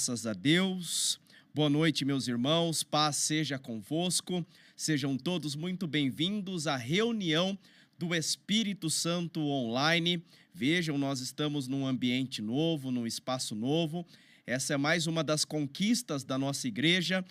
Graças a Deus. Boa noite, meus irmãos. Paz seja convosco. Sejam todos muito bem-vindos à reunião do Espírito Santo online. Vejam, nós estamos num ambiente novo, num espaço novo. Essa é mais uma das conquistas da nossa igreja,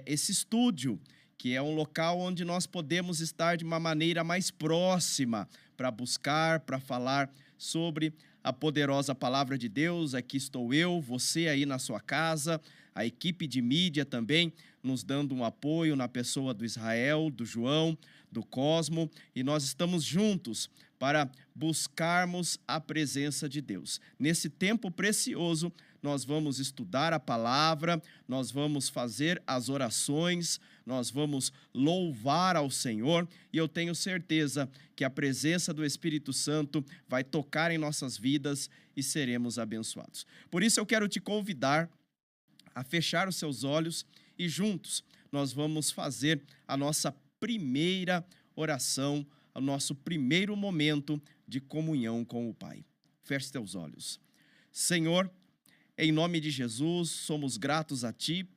esse estúdio, que é um local onde nós podemos estar de uma maneira mais próxima para buscar, para falar sobre a poderosa palavra de Deus. Aqui estou eu, você aí na sua casa, a equipe de mídia também nos dando um apoio na pessoa do Israel, do João, do Cosmo, e nós estamos juntos para buscarmos a presença de Deus. Nesse tempo precioso, nós vamos estudar a palavra, nós vamos fazer as orações, nós vamos louvar ao Senhor, e eu tenho certeza que a presença do Espírito Santo vai tocar em nossas vidas e seremos abençoados. Por isso eu quero te convidar a fechar os seus olhos e juntos nós vamos fazer a nossa primeira oração, o nosso primeiro momento de comunhão com o Pai. Feche teus olhos. Senhor, em nome de Jesus, somos gratos a Ti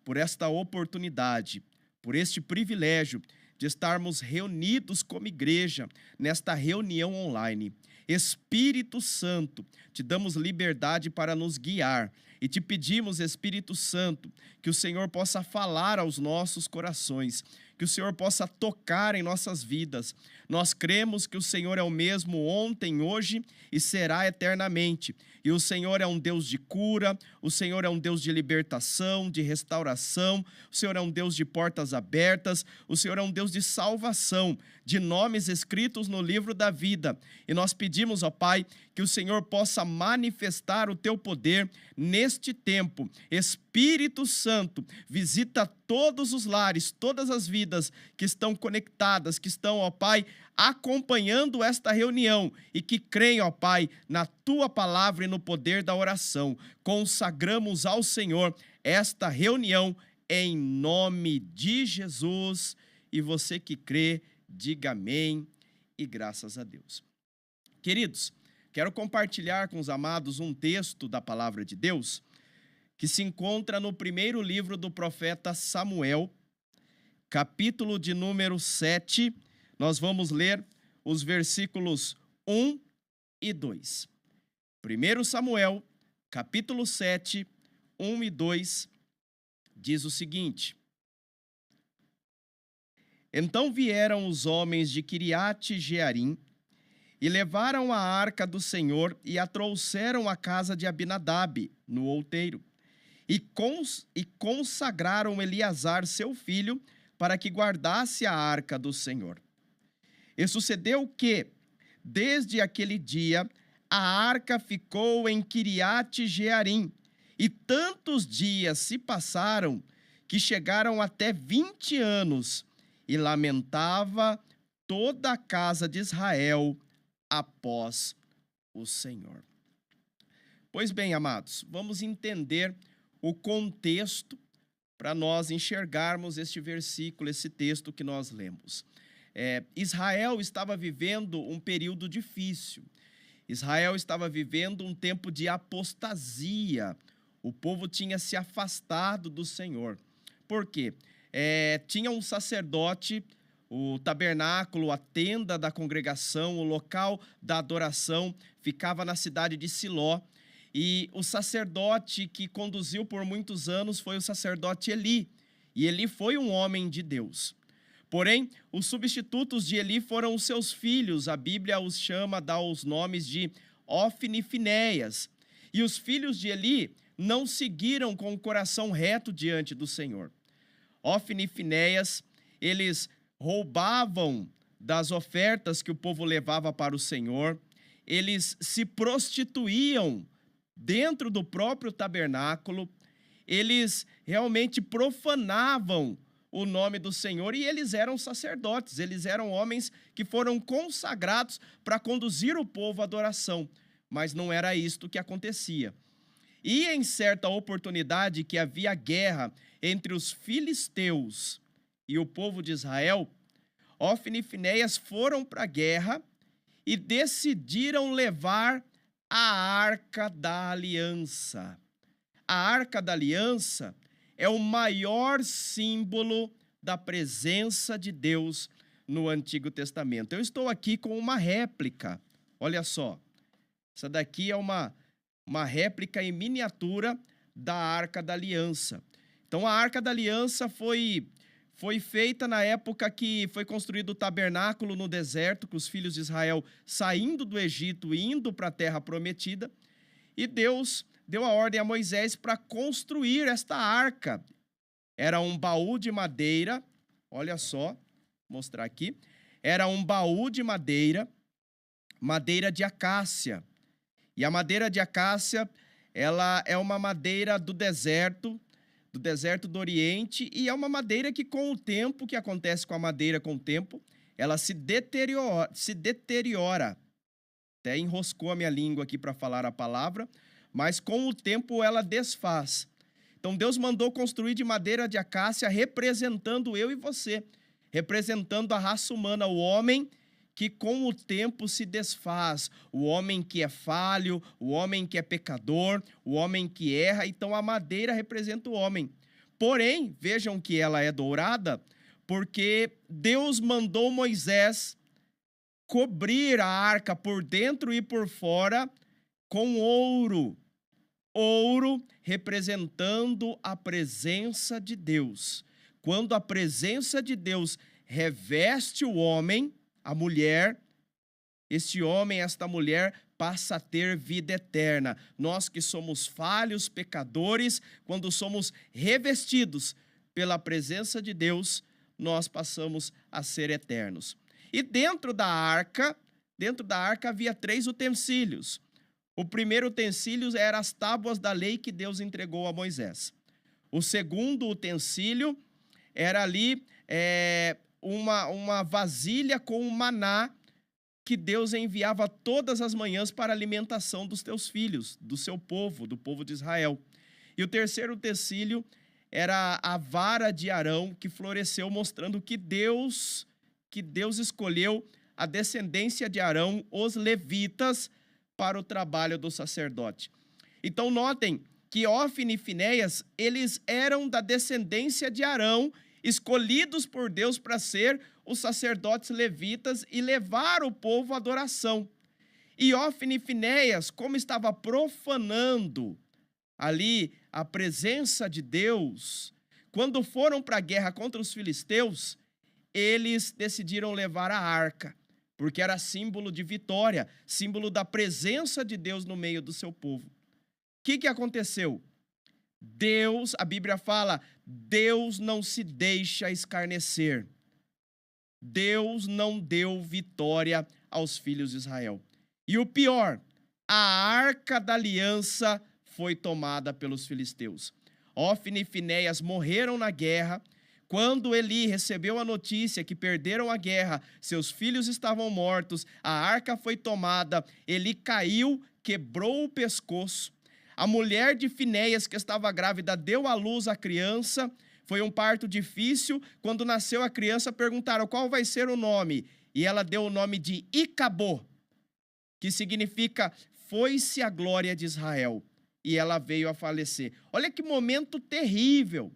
por esta oportunidade, por este privilégio de estarmos reunidos como igreja nesta reunião online. Espírito Santo, te damos liberdade para nos guiar e te pedimos, Espírito Santo, que o Senhor possa falar aos nossos corações, que o Senhor possa tocar em nossas vidas. Nós cremos que o Senhor é o mesmo ontem, hoje e será eternamente. E o Senhor é um Deus de cura, o Senhor é um Deus de libertação, de restauração, o Senhor é um Deus de portas abertas, o Senhor é um Deus de salvação, de nomes escritos no livro da vida. E nós pedimos, ó Pai, que o Senhor possa manifestar o teu poder neste tempo. Espírito Santo, visita todos os lares, todas as vidas que estão conectadas, que estão, ó Pai, acompanhando esta reunião e que creem, ó Pai, na Tua palavra e no poder da oração. Consagramos ao Senhor esta reunião em nome de Jesus. E você que crê, diga amém e graças a Deus. Queridos, quero compartilhar com os amados um texto da palavra de Deus que se encontra no primeiro livro do profeta Samuel, capítulo de número 7. Nós vamos ler os versículos 1 e 2. 1 Samuel, capítulo 7, 1 e 2, diz o seguinte: Então vieram os homens de Quiriate-Jearim e levaram a arca do Senhor e a trouxeram à casa de Abinadab, no outeiro, e consagraram Eleazar, seu filho, para que guardasse a arca do Senhor. E sucedeu que, desde aquele dia, a arca ficou em Quiriate-Jearim, e tantos dias se passaram que chegaram até 20 anos, e lamentava toda a casa de Israel após o Senhor. Pois bem, amados, vamos entender o contexto para nós enxergarmos este versículo, esse texto que nós lemos. Israel estava vivendo um período difícil. Israel estava vivendo um tempo de apostasia. O povo tinha se afastado do Senhor. Por quê? Tinha um sacerdote, o tabernáculo, a tenda da congregação, o local da adoração, ficava na cidade de Siló. E o sacerdote que conduziu por muitos anos foi o sacerdote Eli. E Eli foi um homem de Deus. Porém, os substitutos de Eli foram os seus filhos. A Bíblia os chama, dá os nomes de Ofni e Finéias. E os filhos de Eli não seguiram com o coração reto diante do Senhor. Ofni e Finéias, eles roubavam das ofertas que o povo levava para o Senhor. Eles se prostituíam dentro do próprio tabernáculo. Eles realmente profanavam o nome do Senhor, e eles eram sacerdotes, eles eram homens que foram consagrados para conduzir o povo à adoração, mas não era isto que acontecia. E em certa oportunidade que havia guerra entre os filisteus e o povo de Israel, Ofni e Finéias foram para a guerra e decidiram levar a Arca da Aliança. a Arca da Aliança é o maior símbolo da presença de Deus no Antigo Testamento. Eu estou aqui com uma réplica, olha só. Essa daqui é uma réplica em miniatura da Arca da Aliança. Então, a Arca da Aliança foi feita na época que foi construído o tabernáculo no deserto, com os filhos de Israel saindo do Egito e indo para a Terra Prometida. E Deus deu a ordem a Moisés para construir esta arca. Era um baú de madeira, olha só, vou mostrar aqui. Era um baú de madeira de acácia. E a madeira de acácia, ela é uma madeira do deserto do Oriente, e é uma madeira que com o tempo, o que acontece com a madeira com o tempo, ela se deteriora. Até enroscou a minha língua aqui para falar a palavra, mas com o tempo ela desfaz. Então Deus mandou construir de madeira de acácia, representando eu e você, representando a raça humana, o homem que com o tempo se desfaz, o homem que é falho, o homem que é pecador, o homem que erra. Então a madeira representa o homem. Porém, vejam que ela é dourada, porque Deus mandou Moisés cobrir a arca por dentro e por fora com ouro. Ouro representando a presença de Deus. Quando a presença de Deus reveste o homem, a mulher, este homem, esta mulher passa a ter vida eterna. Nós que somos falhos, pecadores, quando somos revestidos pela presença de Deus, nós passamos a ser eternos. E dentro da arca havia 3 utensílios. O primeiro utensílio era as tábuas da lei que Deus entregou a Moisés. O segundo utensílio era ali uma vasilha com o maná que Deus enviava todas as manhãs para a alimentação dos teus filhos, do seu povo, do povo de Israel. E o terceiro utensílio era a vara de Arão, que floresceu, mostrando que Deus escolheu a descendência de Arão, os levitas, para o trabalho do sacerdote. Então notem que Ófni e Finéias, eles eram da descendência de Arão, escolhidos por Deus para ser os sacerdotes levitas e levar o povo à adoração. E Ófni e Finéias, como estava profanando ali a presença de Deus, quando foram para a guerra contra os filisteus, eles decidiram levar a arca, porque era símbolo de vitória, símbolo da presença de Deus no meio do seu povo. O que aconteceu? Deus, a Bíblia fala, Deus não se deixa escarnecer. Deus não deu vitória aos filhos de Israel. E o pior, a arca da aliança foi tomada pelos filisteus. Ófni e Finéias morreram na guerra. Quando Eli recebeu a notícia que perderam a guerra, seus filhos estavam mortos, a arca foi tomada, Eli caiu, quebrou o pescoço. A mulher de Finéias, que estava grávida, deu à luz a criança. Foi um parto difícil. Quando nasceu a criança, perguntaram qual vai ser o nome. E ela deu o nome de Icabô, que significa foi-se a glória de Israel. E ela veio a falecer. Olha que momento terrível.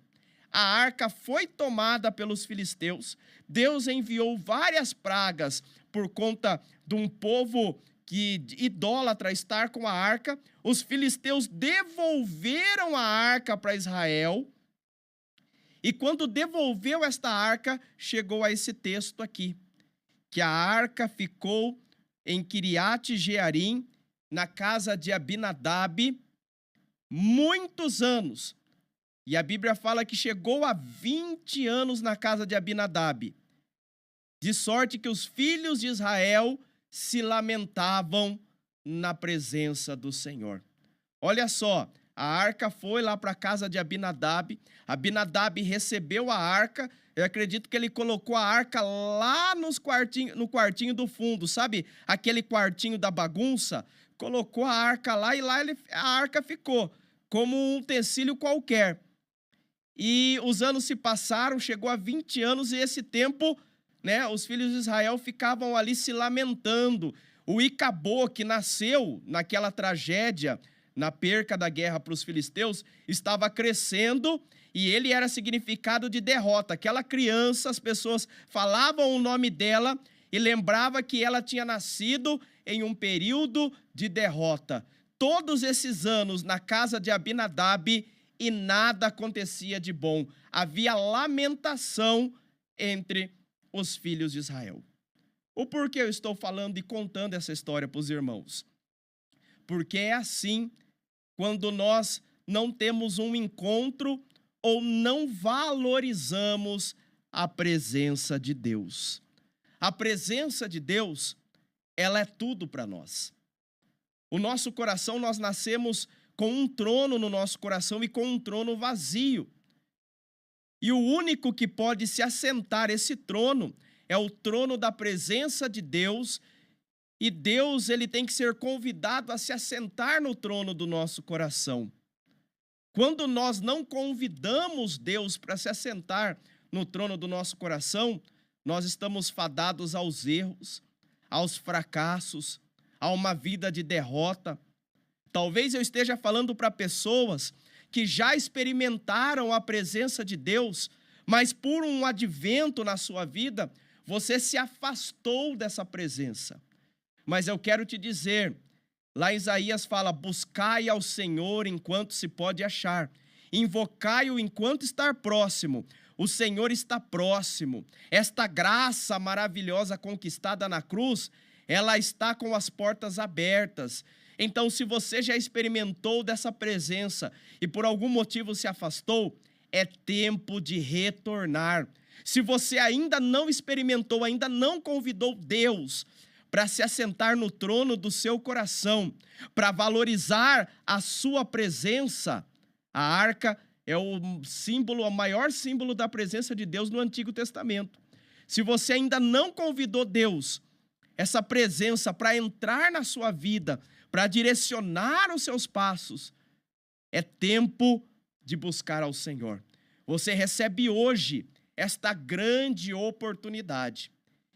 A arca foi tomada pelos filisteus. Deus enviou várias pragas por conta de um povo que idólatra estar com a arca. Os filisteus devolveram a arca para Israel. E quando devolveu esta arca, chegou a esse texto aqui, que a arca ficou em Kiriat Jearim, na casa de Abinadab, muitos anos. E a Bíblia fala que chegou a 20 anos na casa de Abinadab, de sorte que os filhos de Israel se lamentavam na presença do Senhor. Olha só, a arca foi lá para a casa de Abinadab, Abinadab recebeu a arca, eu acredito que ele colocou a arca lá no quartinho do fundo, sabe? Aquele quartinho da bagunça, colocou a arca lá e lá a arca ficou, como um utensílio qualquer. E os anos se passaram, chegou a 20 anos e esse tempo, né, os filhos de Israel ficavam ali se lamentando. O Icabô, que nasceu naquela tragédia na perca da guerra para os filisteus, estava crescendo e ele era significado de derrota. Aquela criança, as pessoas falavam o nome dela e lembrava que ela tinha nascido em um período de derrota. Todos esses anos na casa de Abinadab e nada acontecia de bom. Havia lamentação entre os filhos de Israel. O porquê eu estou falando e contando essa história para os irmãos? Porque é assim quando nós não temos um encontro ou não valorizamos a presença de Deus. A presença de Deus, ela é tudo para nós. O nosso coração, nós nascemos com um trono no nosso coração e com um trono vazio. E o único que pode se assentar esse trono é o trono da presença de Deus. E Deus, ele tem que ser convidado a se assentar no trono do nosso coração. Quando nós não convidamos Deus para se assentar no trono do nosso coração, nós estamos fadados aos erros, aos fracassos, a uma vida de derrota. Talvez eu esteja falando para pessoas que já experimentaram a presença de Deus, mas por um advento na sua vida, você se afastou dessa presença. Mas eu quero te dizer, lá em Isaías fala, buscai ao Senhor enquanto se pode achar, invocai-o enquanto estar próximo. O Senhor está próximo. Esta graça maravilhosa conquistada na cruz, ela está com as portas abertas. Então, se você já experimentou dessa presença e por algum motivo se afastou, é tempo de retornar. Se você ainda não experimentou, ainda não convidou Deus para se assentar no trono do seu coração, para valorizar a sua presença, a arca é o símbolo, o maior símbolo da presença de Deus no Antigo Testamento. Se você ainda não convidou Deus, essa presença para entrar na sua vida, para direcionar os seus passos, é tempo de buscar ao Senhor. Você recebe hoje esta grande oportunidade.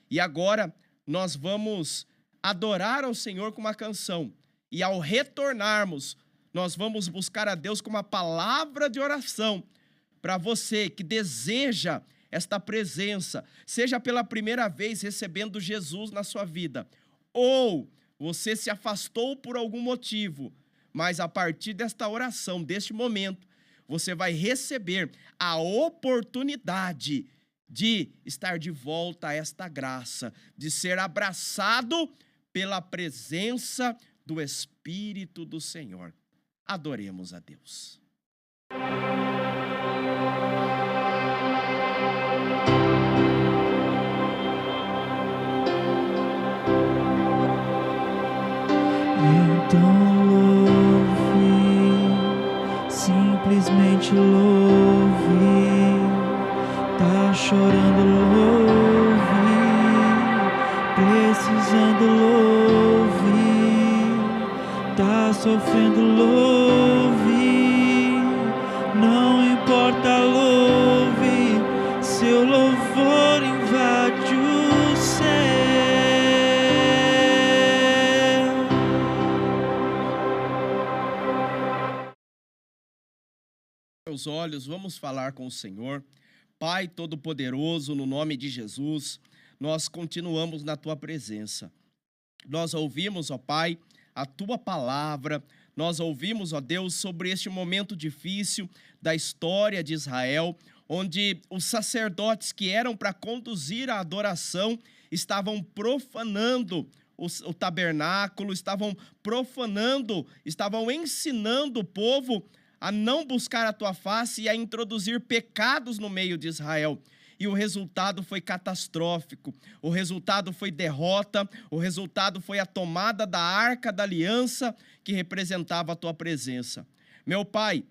E agora nós vamos adorar ao Senhor com uma canção. E ao retornarmos, nós vamos buscar a Deus com uma palavra de oração para você que deseja esta presença, seja pela primeira vez recebendo Jesus na sua vida, ou você se afastou por algum motivo, mas a partir desta oração, deste momento, você vai receber a oportunidade de estar de volta a esta graça, de ser abraçado pela presença do Espírito do Senhor. Adoremos a Deus. Então louve, simplesmente louve. Tá chorando, louve. Precisando, louve. Tá sofrendo, louve. Não importa, louve. Seu louvor invade o céu. Os olhos, vamos falar com o Senhor. Pai Todo-Poderoso, no nome de Jesus, nós continuamos na Tua presença. Nós ouvimos, ó Pai, a Tua palavra, nós ouvimos, ó Deus, sobre este momento difícil da história de Israel, onde os sacerdotes que eram para conduzir a adoração estavam profanando o tabernáculo, estavam profanando, estavam ensinando o povo a não buscar a tua face e a introduzir pecados no meio de Israel. E o resultado foi catastrófico, o resultado foi derrota, o resultado foi a tomada da arca da aliança que representava a tua presença. Meu Pai,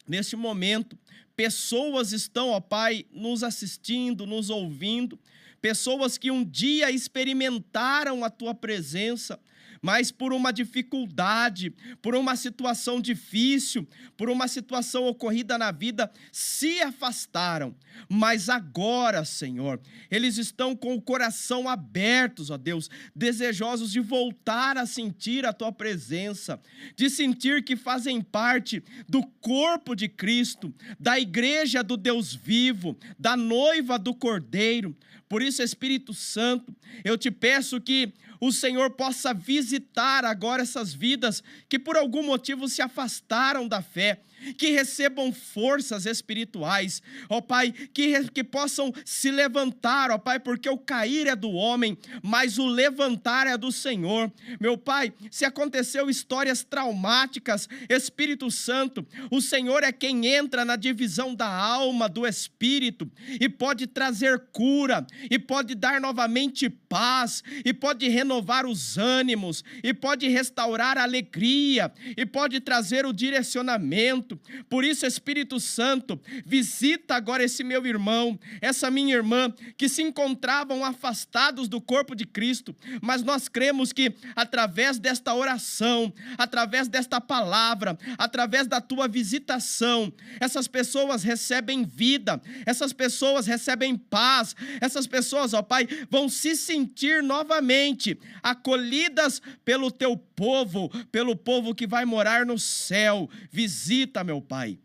neste momento, pessoas estão, ó Pai, nos assistindo, nos ouvindo, pessoas que um dia experimentaram a tua presença, mas por uma dificuldade, por uma situação difícil, por uma situação ocorrida na vida, se afastaram. Mas agora, Senhor, eles estão com o coração abertos, ó Deus, desejosos de voltar a sentir a Tua presença, de sentir que fazem parte do corpo de Cristo, da igreja do Deus vivo, da noiva do Cordeiro. Por isso, Espírito Santo, eu te peço que o Senhor possa visitar agora essas vidas que por algum motivo se afastaram da fé, que recebam forças espirituais, ó Pai, que possam se levantar, ó Pai, porque o cair é do homem, mas o levantar é do Senhor. Meu Pai, se aconteceu histórias traumáticas, Espírito Santo, o Senhor é quem entra na divisão da alma, do espírito, e pode trazer cura, e pode dar novamente paz, e pode renovar os ânimos, e pode restaurar a alegria, e pode trazer o direcionamento. Por isso, Espírito Santo, visita agora esse meu irmão, essa minha irmã, que se encontravam afastados do corpo de Cristo, mas nós cremos que através desta oração, através desta palavra, através da tua visitação, essas pessoas recebem vida, essas pessoas recebem paz, essas pessoas, ó Pai, vão se sentir novamente acolhidas pelo teu povo, pelo povo que vai morar no céu. Visita, meu Pai.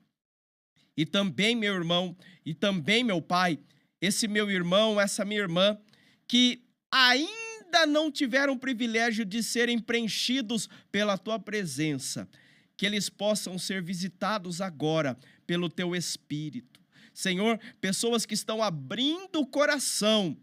E também, meu irmão, e também, meu Pai, esse meu irmão, essa minha irmã, que ainda não tiveram o privilégio de serem preenchidos pela tua presença, que eles possam ser visitados agora pelo teu Espírito. Senhor, pessoas que estão abrindo o coração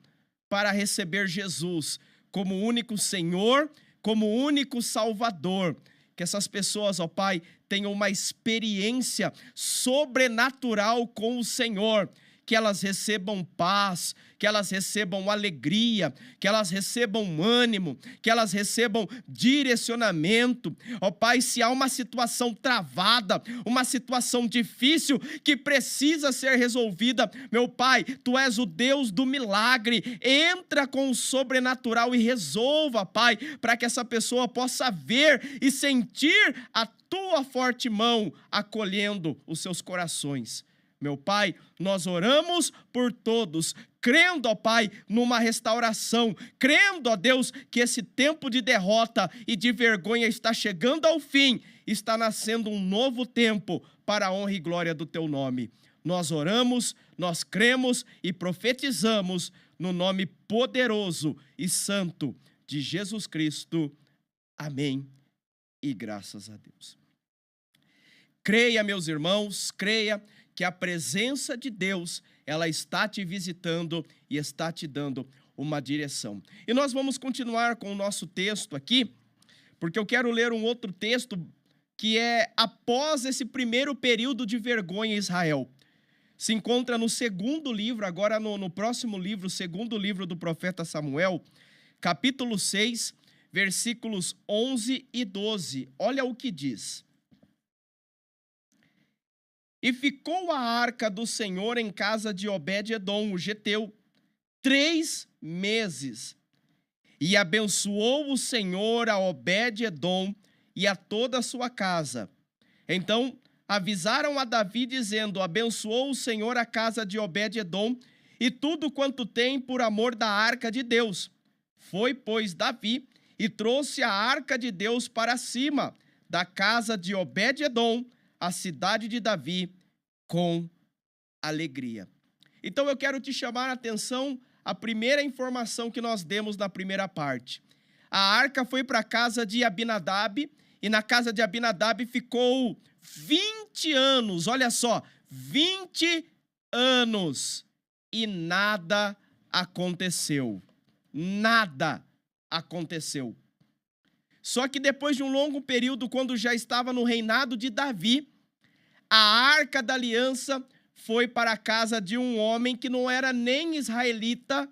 para receber Jesus como único Senhor, como único Salvador. Que essas pessoas, ó Pai, tenham uma experiência sobrenatural com o Senhor, que elas recebam paz, que elas recebam alegria, que elas recebam ânimo, que elas recebam direcionamento. Ó Pai, se há uma situação travada, uma situação difícil que precisa ser resolvida, meu Pai, Tu és o Deus do milagre, entra com o sobrenatural e resolva, Pai, para que essa pessoa possa ver e sentir a Tua forte mão acolhendo os seus corações. Meu Pai, nós oramos por todos, crendo, ó Pai, numa restauração, crendo, ó Deus, que esse tempo de derrota e de vergonha está chegando ao fim, está nascendo um novo tempo para a honra e glória do Teu nome. Nós oramos, nós cremos e profetizamos no nome poderoso e santo de Jesus Cristo. Amém e graças a Deus. Creia, meus irmãos, creia que a presença de Deus, ela está te visitando e está te dando uma direção. E nós vamos continuar com o nosso texto aqui, porque eu quero ler um outro texto que é após esse primeiro período de vergonha em Israel. Se encontra no segundo livro, agora no próximo livro, o segundo livro do profeta Samuel, capítulo 6, versículos 11 e 12. Olha o que diz. E ficou a arca do Senhor em casa de Obed-edom, o geteu, 3 meses. E abençoou o Senhor a Obed-edom e a toda a sua casa. Então avisaram a Davi, dizendo: abençoou o Senhor a casa de Obed-edom e tudo quanto tem por amor da arca de Deus. Foi, pois, Davi e trouxe a arca de Deus para cima da casa de Obed-edom, a cidade de Davi, com alegria. Então eu quero te chamar a atenção a primeira informação que nós demos na primeira parte. A arca foi para a casa de Abinadab, e na casa de Abinadab ficou 20 anos, olha só, 20 anos, e nada aconteceu. Nada aconteceu. Só que depois de um longo período, quando já estava no reinado de Davi, a arca da aliança foi para a casa de um homem que não era nem israelita,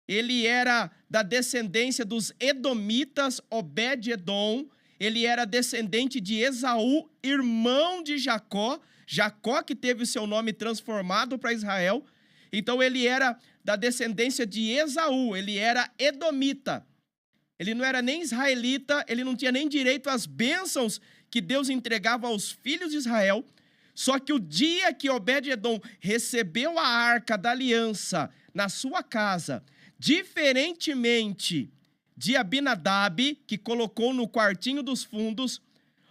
ele era da descendência dos edomitas, Obed-edom, ele era descendente de Esaú, irmão de Jacó, Jacó que teve o seu nome transformado para Israel, então ele era da descendência de Esaú, ele era edomita. ele não era nem israelita, ele não tinha nem direito às bênçãos que Deus entregava aos filhos de Israel. Só que o dia que Obed-edom recebeu a arca da aliança na sua casa, diferentemente de Abinadab, que colocou no quartinho dos fundos,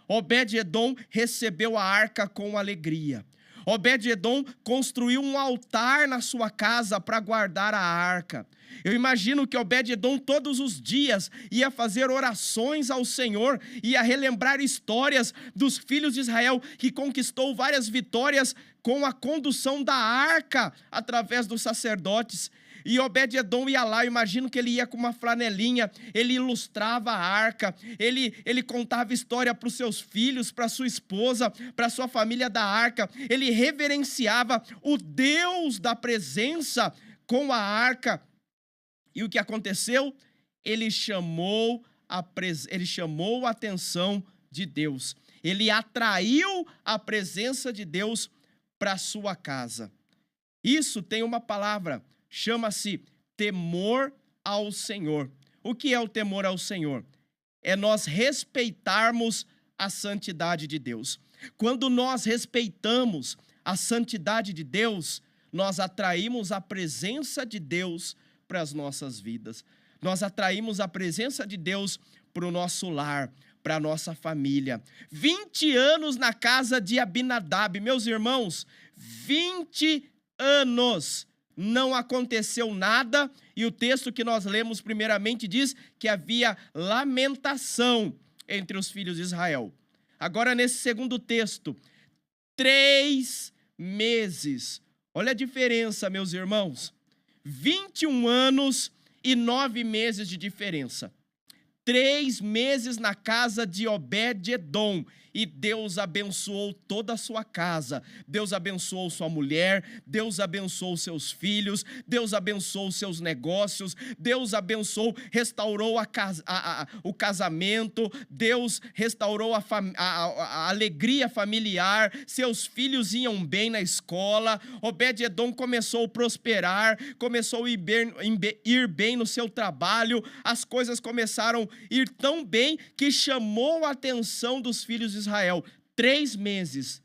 Obed-edom recebeu a arca com alegria. Obed-edom construiu um altar na sua casa para guardar a arca. Eu imagino que Obed-edom todos os dias ia fazer orações ao Senhor, ia relembrar histórias dos filhos de Israel, que conquistou várias vitórias com a condução da arca através dos sacerdotes. E Obed-edom ia lá, eu imagino que ele ia com uma flanelinha, ele ilustrava a arca, ele contava história para os seus filhos, para sua esposa, para sua família da arca, ele reverenciava o Deus da presença com a arca. E o que aconteceu? Ele chamou a atenção de Deus, ele atraiu a presença de Deus para sua casa. Isso tem uma palavra, chama-se temor ao Senhor. O que é o temor ao Senhor? É nós respeitarmos a santidade de Deus. Quando nós respeitamos a santidade de Deus, nós atraímos a presença de Deus para as nossas vidas. Nós atraímos a presença de Deus para o nosso lar, para a nossa família. 20 anos na casa de Abinadab, meus irmãos, 20 anos. Não aconteceu nada, e o texto que nós lemos primeiramente diz que havia lamentação entre os filhos de Israel. Agora, nesse segundo texto, 3 meses. Olha a diferença, meus irmãos. 21 anos e 9 meses de diferença. 3 meses na casa de Obed-edom, e Deus abençoou toda a sua casa. Deus abençoou sua mulher, Deus abençoou seus filhos, Deus abençoou seus negócios, Deus abençoou, restaurou o casamento, Deus restaurou a alegria familiar, seus filhos iam bem na escola, Obed-edom começou a prosperar, começou a ir bem no seu trabalho, as coisas começaram a ir tão bem que chamou a atenção dos filhos de Israel. 3 meses,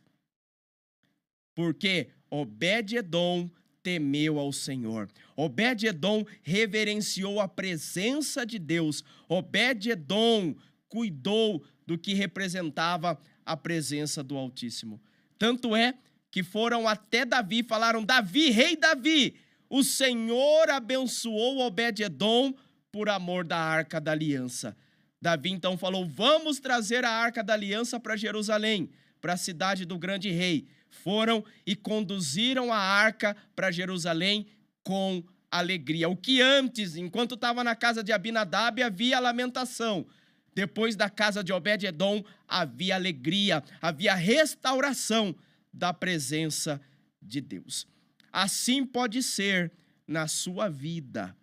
porque Obed-edom temeu ao Senhor. Obed-edom reverenciou a presença de Deus. Obed-edom cuidou do que representava a presença do Altíssimo. Tanto é que foram até Davi e falaram: Davi, rei Davi, o Senhor abençoou Obed-edom por amor da arca da aliança. Davi então falou: vamos trazer a arca da aliança para Jerusalém, para a cidade do grande rei. Foram e conduziram a arca para Jerusalém com alegria. O que antes, enquanto estava na casa de Abinadab, havia lamentação. Depois da casa de Obed-edom, havia alegria, havia restauração da presença de Deus. Assim pode ser na sua vida,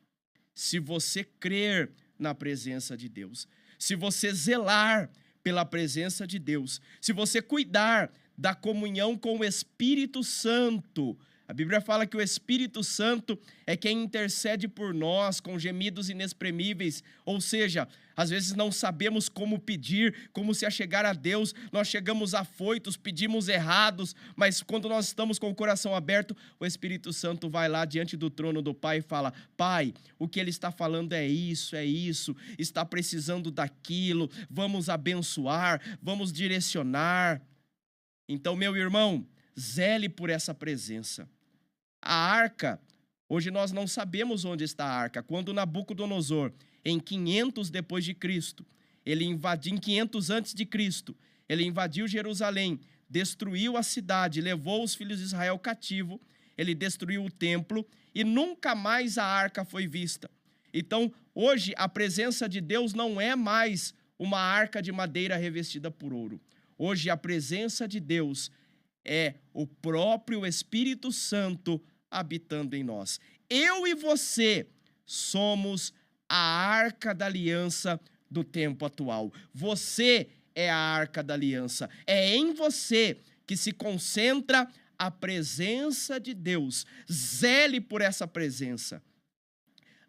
se você crer na presença de Deus, se você zelar pela presença de Deus, se você cuidar da comunhão com o Espírito Santo. A Bíblia fala que o Espírito Santo é quem intercede por nós com gemidos inexprimíveis, ou seja, às vezes não sabemos como pedir, como se achegar a Deus, nós chegamos afoitos, pedimos errados, mas quando nós estamos com o coração aberto, o Espírito Santo vai lá diante do trono do Pai e fala: Pai, o que Ele está falando é isso, está precisando daquilo, vamos abençoar, vamos direcionar. Então, meu irmão, zele por essa presença. A arca, hoje nós não sabemos onde está a arca. Quando Nabucodonosor, em 500 depois de Cristo, em 500 antes de Cristo, ele invadiu Jerusalém, destruiu a cidade, levou os filhos de Israel cativo, ele destruiu o templo e nunca mais a arca foi vista. Então, hoje a presença de Deus não é mais uma arca de madeira revestida por ouro. Hoje a presença de Deus é o próprio Espírito Santo habitando em nós. Eu e você somos a arca da aliança do tempo atual. Você é a arca da aliança. É em você que se concentra a presença de Deus. Zele por essa presença.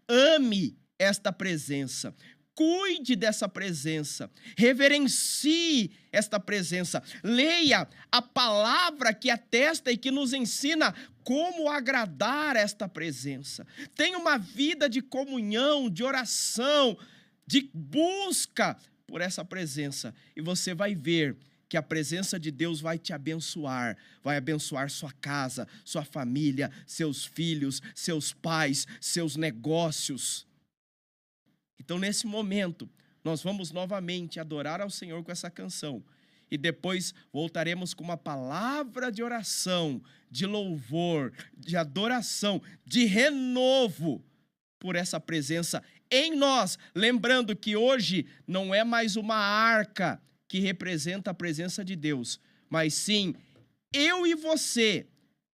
Ame esta presença. cuide dessa presença, reverencie esta presença, leia a palavra que atesta e que nos ensina como agradar esta presença. Tenha uma vida de comunhão, de oração, de busca por essa presença, e você vai ver que a presença de Deus vai te abençoar, vai abençoar sua casa, sua família, seus filhos, seus pais, seus negócios. Então, nesse momento, nós vamos novamente adorar ao Senhor com essa canção. E depois voltaremos com uma palavra de oração, de louvor, de adoração, de renovo por essa presença em nós. Lembrando que hoje não é mais uma arca que representa a presença de Deus, mas sim eu e você.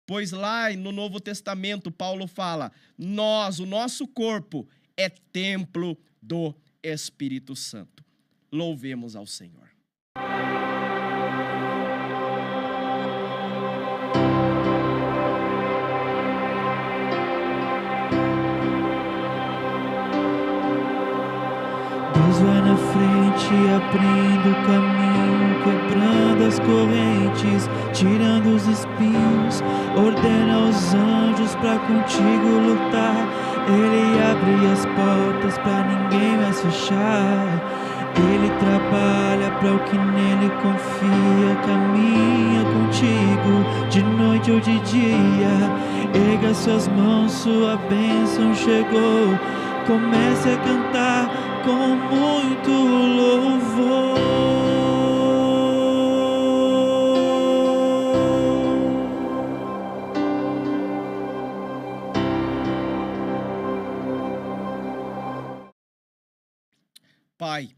Pois lá no Novo Testamento, Paulo fala, nós, o nosso corpo, é templo do Espírito Santo. Louvemos ao Senhor. Deus vai na frente, abrindo o caminho, quebrando as correntes, tirando os espinhos, ordena aos anjos pra contigo lutar. Ele abre as portas pra ninguém mais fechar. Ele trabalha pra o que nele confia, caminha contigo de noite ou de dia. Erga suas mãos, sua bênção chegou. Comece a cantar com muito louvor. Pai,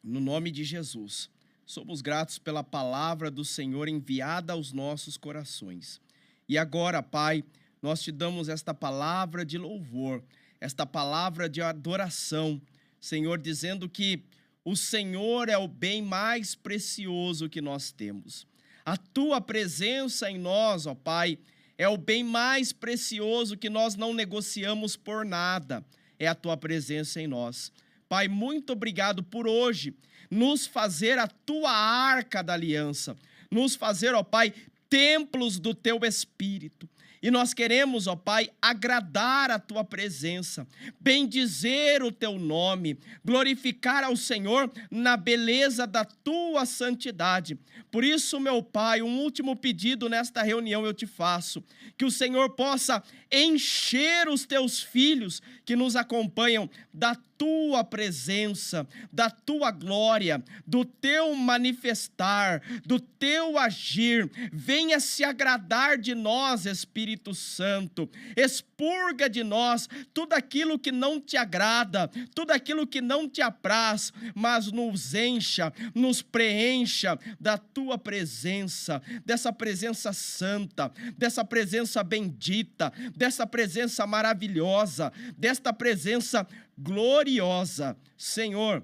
no nome de Jesus, somos gratos pela palavra do Senhor enviada aos nossos corações. E agora, Pai, nós te damos esta palavra de louvor, esta palavra de adoração, Senhor, dizendo que o Senhor é o bem mais precioso que nós temos. A tua presença em nós, ó Pai, é o bem mais precioso que nós não negociamos por nada. É a tua presença em nós. Pai, muito obrigado por hoje nos fazer a tua arca da aliança, nos fazer, ó Pai, templos do teu Espírito. E nós queremos, ó Pai, agradar a tua presença, bendizer o teu nome, glorificar ao Senhor na beleza da tua santidade. Por isso, meu Pai, um último pedido nesta reunião eu te faço, que o Senhor possa encher os teus filhos que nos acompanham da tua presença, da tua glória, do teu manifestar, do teu agir. Venha se agradar de nós, Espírito Santo. Expurga de nós tudo aquilo que não te agrada, tudo aquilo que não te apraz, mas nos encha, nos preencha da tua presença, dessa presença santa, dessa presença bendita, dessa presença maravilhosa, desta presença gloriosa. Senhor,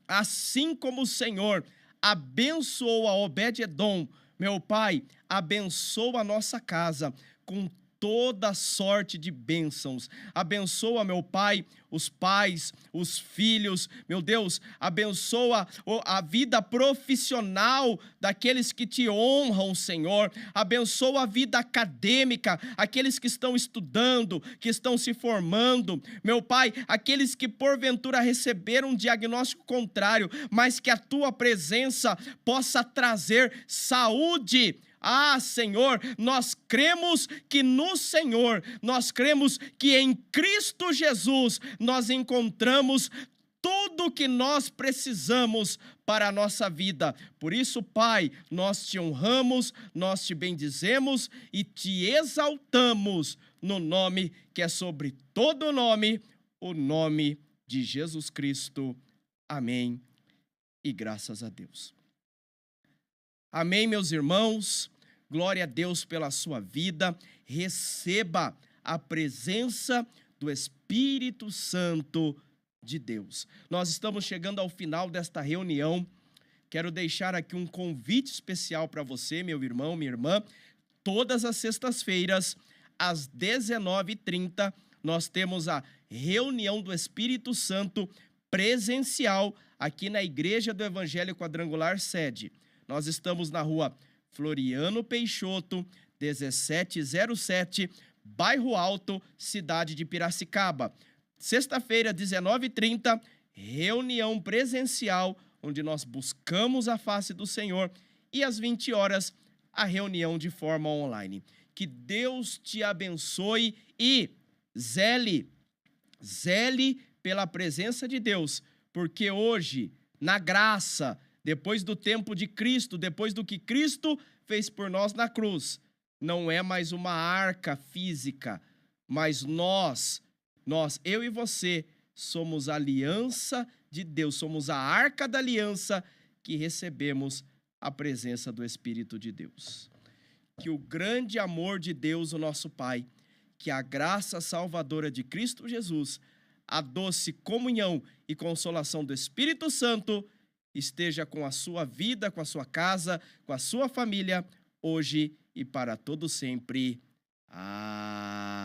assim como o Senhor abençoou a Obed-Edom, meu Pai, abençoa a nossa casa com toda sorte de bênçãos. Abençoa, meu Pai, os pais, os filhos, meu Deus, abençoa a vida profissional daqueles que te honram, Senhor. Abençoa a vida acadêmica, aqueles que estão estudando, que estão se formando. Meu Pai, aqueles que porventura receberam um diagnóstico contrário, mas que a tua presença possa trazer saúde. Ah, Senhor, nós cremos que no Senhor, nós cremos que em Cristo Jesus nós encontramos tudo o que nós precisamos para a nossa vida. Por isso, Pai, nós te honramos, nós te bendizemos e te exaltamos no nome que é sobre todo nome, o nome de Jesus Cristo. Amém. E graças a Deus. Amém, meus irmãos. Glória a Deus pela sua vida. Receba a presença do Espírito Santo de Deus. Nós estamos chegando ao final desta reunião. Quero deixar aqui um convite especial para você, meu irmão, minha irmã. Todas as sextas-feiras, às 19h30, nós temos a reunião do Espírito Santo presencial aqui na Igreja do Evangelho Quadrangular Sede. Nós estamos na rua Floriano Peixoto, 1707, Bairro Alto, cidade de Piracicaba. Sexta-feira, 19h30, reunião presencial, onde nós buscamos a face do Senhor, e às 20 horas, a reunião de forma online. Que Deus te abençoe e zele pela presença de Deus, porque hoje, na graça, depois do tempo de Cristo, depois do que Cristo fez por nós na cruz, não é mais uma arca física, mas eu e você, somos a aliança de Deus, somos a arca da aliança que recebemos a presença do Espírito de Deus. Que o grande amor de Deus, o nosso Pai, que a graça salvadora de Cristo Jesus, a doce comunhão e consolação do Espírito Santo esteja com a sua vida, com a sua casa, com a sua família, hoje e para todo sempre. Amém.